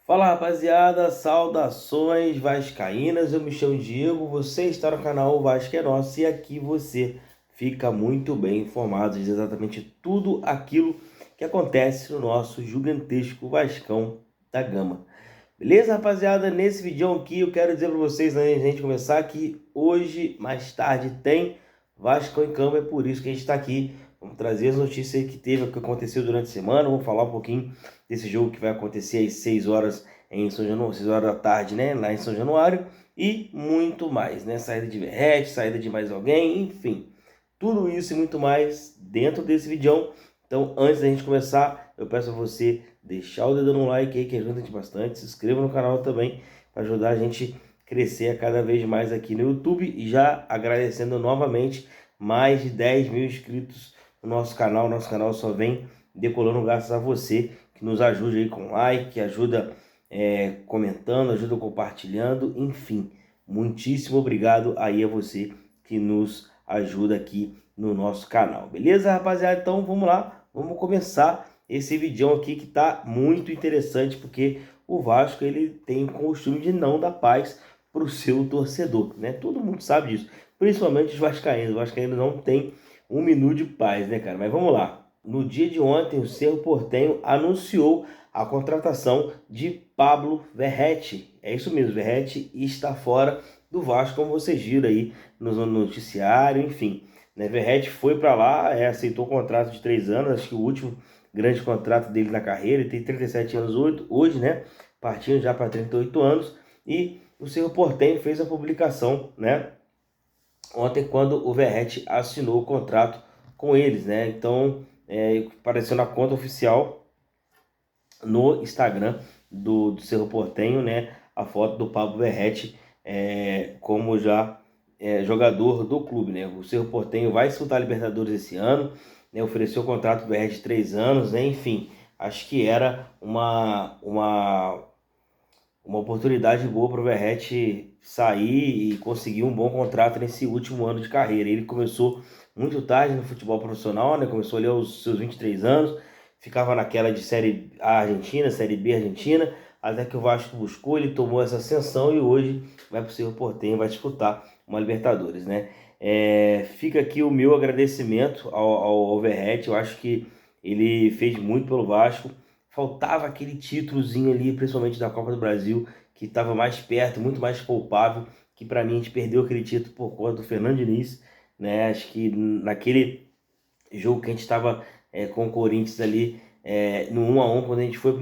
Fala rapaziada, saudações vascaínas, eu me chamo Diego, você está no canal Vasco é Nosso e aqui você fica muito bem informado de exatamente tudo aquilo que acontece no nosso gigantesco Vascão da Gama. Beleza, rapaziada? Nesse vídeo aqui eu quero dizer para vocês, antes de a gente começar, que hoje, mais tarde, tem Vasco em Campo, é por isso que a gente está aqui. Vamos trazer as notícias que teve, o que aconteceu durante a semana, vamos falar um pouquinho desse jogo que vai acontecer às 6 horas em São Januário, 6 horas da tarde, né, lá em São Januário, e muito mais, né? Saída de Verratti, saída de mais alguém, enfim. Tudo isso e muito mais dentro desse vídeo. Então, antes da gente começar, eu peço a você deixar o dedo no like aí, que ajuda a gente bastante. Se inscreva no canal também, para ajudar a gente a crescer cada vez mais aqui no YouTube. E já agradecendo novamente mais de 10 mil inscritos no nosso canal. Nosso canal só vem decolando graças a você, que nos ajuda aí com like, que ajuda comentando, ajuda compartilhando, enfim. Muitíssimo obrigado aí a você que nos ajuda aqui no nosso canal. Beleza, rapaziada? Então vamos lá, vamos começar esse vídeo aqui que tá muito interessante, porque o Vasco ele tem o costume de não dar paz para o seu torcedor, né? Todo mundo sabe disso, principalmente os vascaínos. O vascaíno não tem um minuto de paz, né, cara? Mas vamos lá. No dia de ontem, o Cerro Porteño anunciou a contratação de Pablo Verratti. É isso mesmo, Verratti está fora do Vasco, como vocês viram aí no noticiário, enfim. Né, Verratti foi para lá, aceitou o contrato de 3 anos, acho que o último grande contrato dele na carreira. Ele tem 37 anos hoje, né? Partindo já para 38 anos. E o Cerro Porteño fez a publicação, né? Ontem, quando o Verratti assinou o contrato com eles, né? Então, apareceu na conta oficial no Instagram do Cerro Porteño, né? A foto do Pablo Verratti como já jogador do clube, né? O Cerro Porteño vai disputar a Libertadores esse ano, né? Ofereceu o contrato do Verratti de 3 anos, né? Enfim, acho que era uma oportunidade boa para o Verratti sair e conseguir um bom contrato nesse último ano de carreira. Ele começou muito tarde no futebol profissional, né? Começou ali aos seus 23 anos, ficava naquela de Série A Argentina, Série B Argentina, até que o Vasco buscou, ele tomou essa ascensão e hoje vai para o Cerro Porteño, vai disputar uma Libertadores, né? Fica aqui o meu agradecimento ao Verratti. Eu acho que ele fez muito pelo Vasco. Faltava aquele títulozinho ali, principalmente da Copa do Brasil, que estava mais perto, muito mais palpável, que para mim a gente perdeu aquele título por conta do Fernando Diniz, né? Acho que naquele jogo que a gente estava com o Corinthians ali, no 1-1, quando a gente foi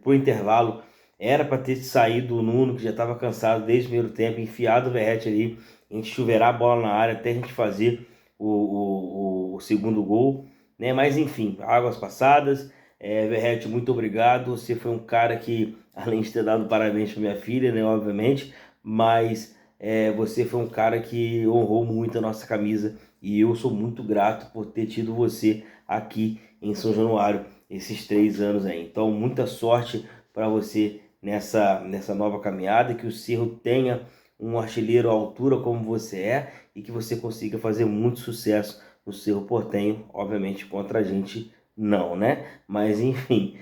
pro intervalo, era para ter saído o Nuno, que já estava cansado desde o primeiro tempo, enfiado o Verratti ali, a gente chuveirar a bola na área até a gente fazer o segundo gol, né? Mas enfim, águas passadas. Verratti, muito obrigado. Você foi um cara que, além de ter dado parabéns para minha filha, né, obviamente, mas você foi um cara que honrou muito a nossa camisa e eu sou muito grato por ter tido você aqui em São Januário esses 3 anos aí. Então, muita sorte para você nessa nova caminhada, que o Cerro tenha um artilheiro à altura como você é e que você consiga fazer muito sucesso no Cerro Porteño, obviamente contra a gente não, né? Mas enfim,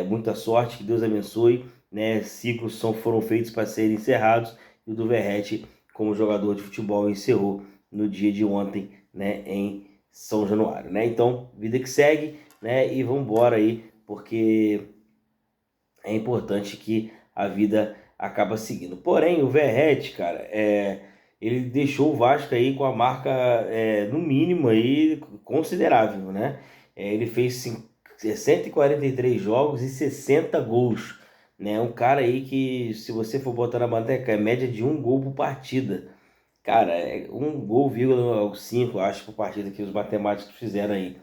muita sorte, que Deus abençoe, né? Ciclos foram feitos para serem encerrados e o do Verratti, como jogador de futebol, encerrou no dia de ontem, né? Em São Januário, né? Então, vida que segue, né? E vamos embora aí, porque é importante que a vida acaba seguindo. Porém, o Verratti, cara, ele deixou o Vasco aí com a marca, no mínimo aí considerável, né? Ele fez 143 jogos e 60 gols, né? Um cara aí que, se você for botar na bandeja, é média de um gol por partida. Cara, é 1,5 gol, acho, por partida que os matemáticos fizeram aí.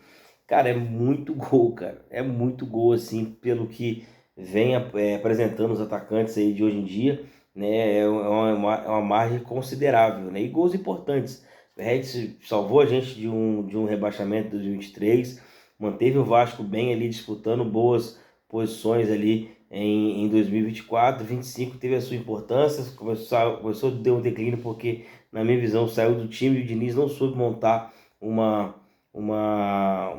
Cara, é muito gol, cara. É muito gol, assim, pelo que vem apresentando os atacantes aí de hoje em dia, né? É uma margem considerável, né? E gols importantes. O Red salvou a gente de um rebaixamento de 2023, manteve o Vasco bem ali, disputando boas posições ali em 2024. 25 teve a sua importância, começou a ter um declínio porque, na minha visão, saiu do time e o Diniz não soube montar uma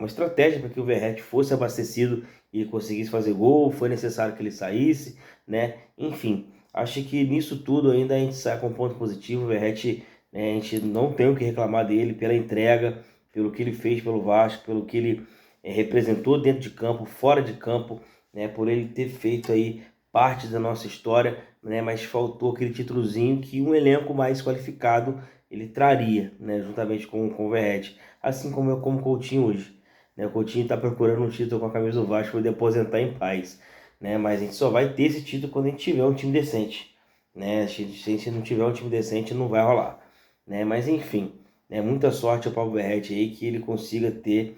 estratégia para que o Verratti fosse abastecido e conseguisse fazer gol, foi necessário que ele saísse, né? Enfim, acho que nisso tudo ainda a gente sai com um ponto positivo. O Verratti, né, a gente não tem o que reclamar dele pela entrega, pelo que ele fez pelo Vasco, pelo que ele representou dentro de campo, fora de campo, né, por ele ter feito aí parte da nossa história, né, mas faltou aquele títulozinho que um elenco mais qualificado ele traria, né, juntamente com o Verratti, assim como eu como Coutinho hoje, né? O Coutinho está procurando um título com a camisa do Vasco para poder aposentar em paz, né? Mas a gente só vai ter esse título quando a gente tiver um time decente, né? Se a gente não tiver um time decente, não vai rolar, né? Mas enfim, né, muita sorte ao Paulo Verratti aí, que ele consiga ter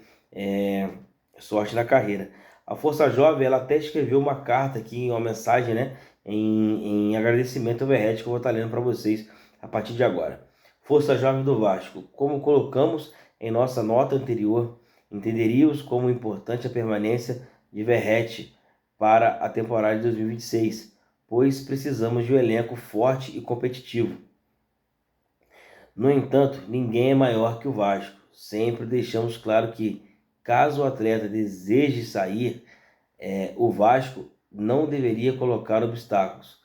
sorte na carreira. A Força Jovem, ela até escreveu uma carta aqui, uma mensagem, né, em agradecimento ao Verratti, que eu vou estar lendo para vocês a partir de agora. Força Jovem do Vasco, como colocamos em nossa nota anterior, entenderíamos como importante a permanência de Verratti para a temporada de 2026, pois precisamos de um elenco forte e competitivo. No entanto, ninguém é maior que o Vasco. Sempre deixamos claro que, caso o atleta deseje sair, o Vasco não deveria colocar obstáculos.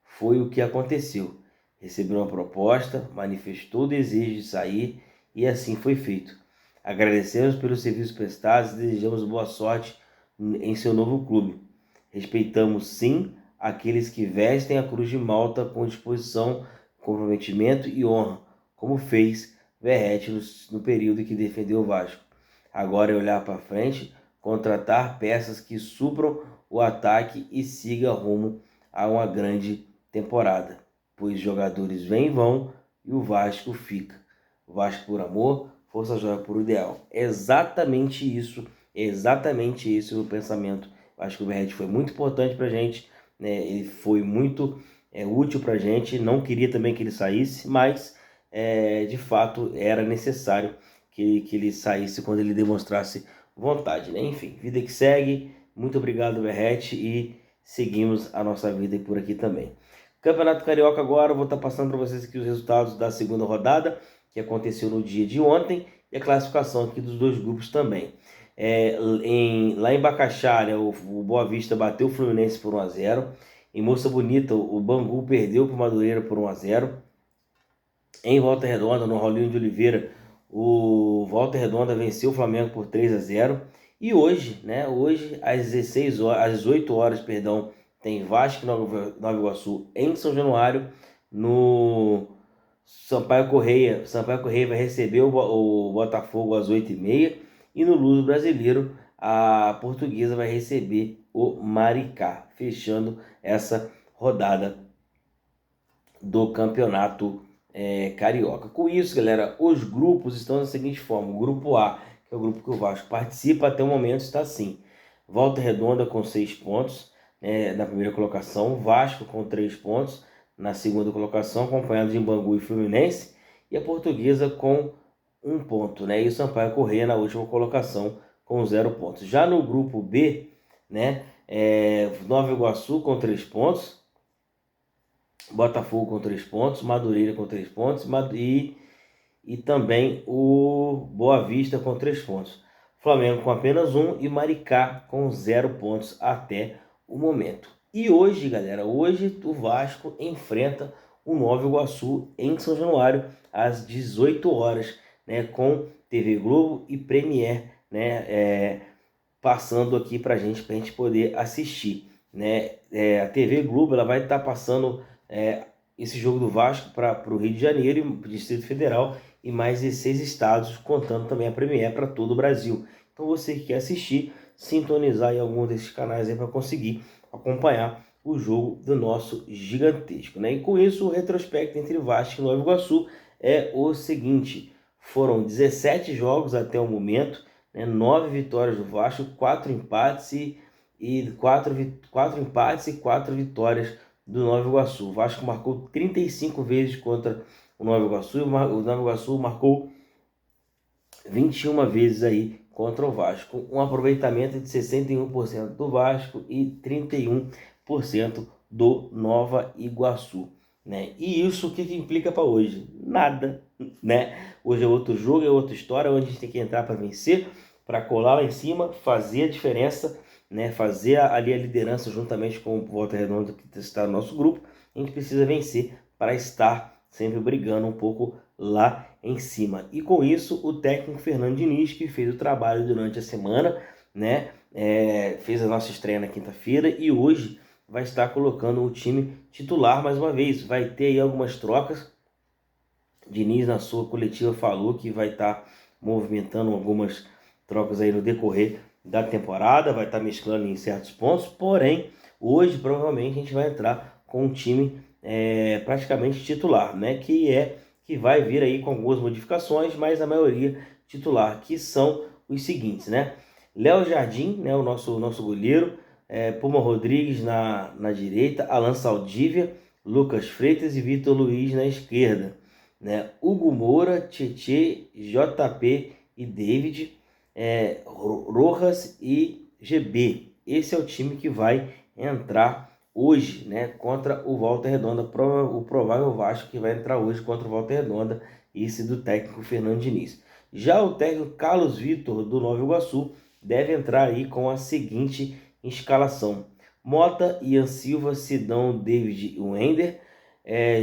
Foi o que aconteceu. Recebeu uma proposta, manifestou o desejo de sair e assim foi feito. Agradecemos pelos serviços prestados e desejamos boa sorte em seu novo clube. Respeitamos sim aqueles que vestem a cruz de Malta com disposição, comprometimento e honra, como fez Verratti no período que defendeu o Vasco. Agora é olhar para frente, contratar peças que supram o ataque e siga rumo a uma grande temporada, pois jogadores vêm e vão e o Vasco fica. O Vasco por amor, Força Jovem por ideal. É exatamente isso o pensamento. Acho que o Verratti foi muito importante para a gente, né? Ele foi muito útil para a gente. Não queria também que ele saísse, mas de fato era necessário que ele saísse quando ele demonstrasse vontade, né? Enfim, vida que segue. Muito obrigado, Verratti, e seguimos a nossa vida por aqui também. Campeonato Carioca agora, eu vou estar passando para vocês aqui os resultados da segunda rodada, que aconteceu no dia de ontem, e a classificação aqui dos dois grupos também. Lá em Bacaxá, né, o Boa Vista bateu o Fluminense por 1-0. Em Moça Bonita, o Bangu perdeu para o Madureira por 1-0. Em Volta Redonda, no Rolinho de Oliveira, o Volta Redonda venceu o Flamengo por 3-0. E hoje, né, hoje às 16 horas, às 18 horas, perdão, tem Vasco e Nova Iguaçu em São Januário, no Sampaio Correia. Sampaio Correia vai receber o Botafogo às 8h30. E no Luso Brasileiro, a Portuguesa vai receber o Maricá, fechando essa rodada do Campeonato Carioca. Com isso, galera, os grupos estão da seguinte forma. O grupo A, que é o grupo que o Vasco participa, até o momento está assim: Volta Redonda com 6 pontos, na primeira colocação, Vasco com 3 pontos na segunda colocação, acompanhado de Bangu e Fluminense, e a Portuguesa com 1 ponto, né? E o Sampaio Corrêa na última colocação com 0 pontos. Já no grupo B, né, Nova Iguaçu com 3 pontos, Botafogo com 3 pontos, Madureira com 3 pontos e também o Boa Vista com 3 pontos. Flamengo com apenas 1 e Maricá com 0 pontos até o momento. E hoje, galera, hoje o Vasco enfrenta o Nova Iguaçu em São Januário às 18 horas, né, com TV Globo e Premiere, né, passando aqui pra gente poder assistir, né? A TV Globo ela vai estar passando esse jogo do Vasco para o Rio de Janeiro e Distrito Federal e mais 16 estados, contando também a Premiere para todo o Brasil. Então você que quer assistir, sintonizar em algum desses canais aí para conseguir acompanhar o jogo do nosso gigantesco, né? E com isso o retrospecto entre Vasco e Nova Iguaçu é o seguinte: foram 17 jogos até o momento, né? 9 vitórias do Vasco, 4 empates e 4 vitórias do Nova Iguaçu. O Vasco marcou 35 vezes contra o Nova Iguaçu e o Nova Iguaçu marcou 21 vezes aí contra o Vasco. Um aproveitamento de 61% do Vasco e 31% do Nova Iguaçu, né? E isso o que implica para hoje? Nada, né? Hoje é outro jogo, é outra história, onde a gente tem que entrar para vencer, para colar lá em cima, fazer a diferença, né, fazer ali a liderança juntamente com o Volta Redonda que está no nosso grupo. A gente precisa vencer para estar sempre brigando um pouco lá em cima. E com isso, o técnico Fernando Diniz, que fez o trabalho durante a semana, né, fez a nossa estreia na quinta-feira e hoje vai estar colocando o time titular mais uma vez. Vai ter aí algumas trocas. Diniz, na sua coletiva, falou que vai estar movimentando algumas trocas aí no decorrer da temporada, vai estar mesclando em certos pontos, porém, hoje provavelmente a gente vai entrar com um time praticamente titular, né? Que vai vir aí com algumas modificações, mas a maioria titular, que são os seguintes, né? Léo Jardim, né, o nosso goleiro, Puma Rodrigues na direita, Alan Saldívia, Lucas Freitas e Vitor Luiz na esquerda, né? Hugo Moura, Tietê, JP e David, Rojas e GB. Esse é o time que vai entrar hoje, né, contra o Volta Redonda, o provável Vasco que vai entrar hoje contra o Volta Redonda, esse do técnico Fernando Diniz. Já o técnico Carlos Vitor do Nova Iguaçu deve entrar aí com a seguinte escalação: Mota, Ian Silva, Sidão, David e Wender,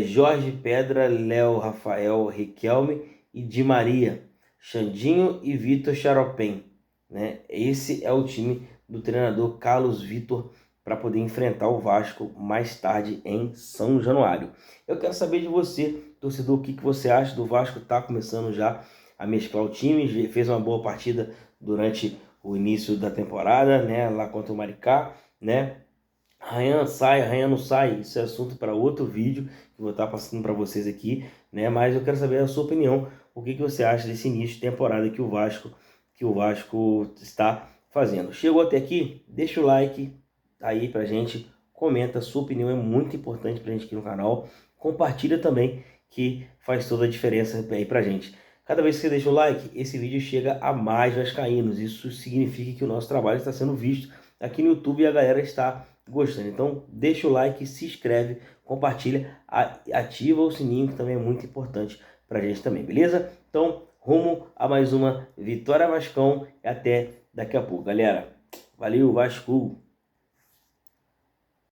Jorge Pedra, Léo, Rafael, Riquelme e Di Maria, Xandinho e Vitor Charopem, né? Esse é o time do treinador Carlos Vitor para poder enfrentar o Vasco mais tarde em São Januário. Eu quero saber de você, torcedor, o que você acha do Vasco. Está começando já a mesclar o time, fez uma boa partida durante o início da temporada, né, lá contra o Maricá, né? Ryan sai, Ryan não sai, isso é assunto para outro vídeo que eu vou estar passando para vocês aqui, né? Mas eu quero saber a sua opinião, o que você acha desse início de temporada que o Vasco está fazendo. Chegou até aqui? Deixa o like aí pra gente, comenta, a sua opinião é muito importante pra gente aqui no canal, compartilha também que faz toda a diferença aí pra gente. Cada vez que você deixa o like, esse vídeo chega a mais vascaínos, isso significa que o nosso trabalho está sendo visto aqui no YouTube e a galera está gostando. Então deixa o like, se inscreve, compartilha, ativa o sininho que também é muito importante pra gente também, beleza? Então rumo a mais uma vitória Vascão e até daqui a pouco, galera. Valeu, Vasco!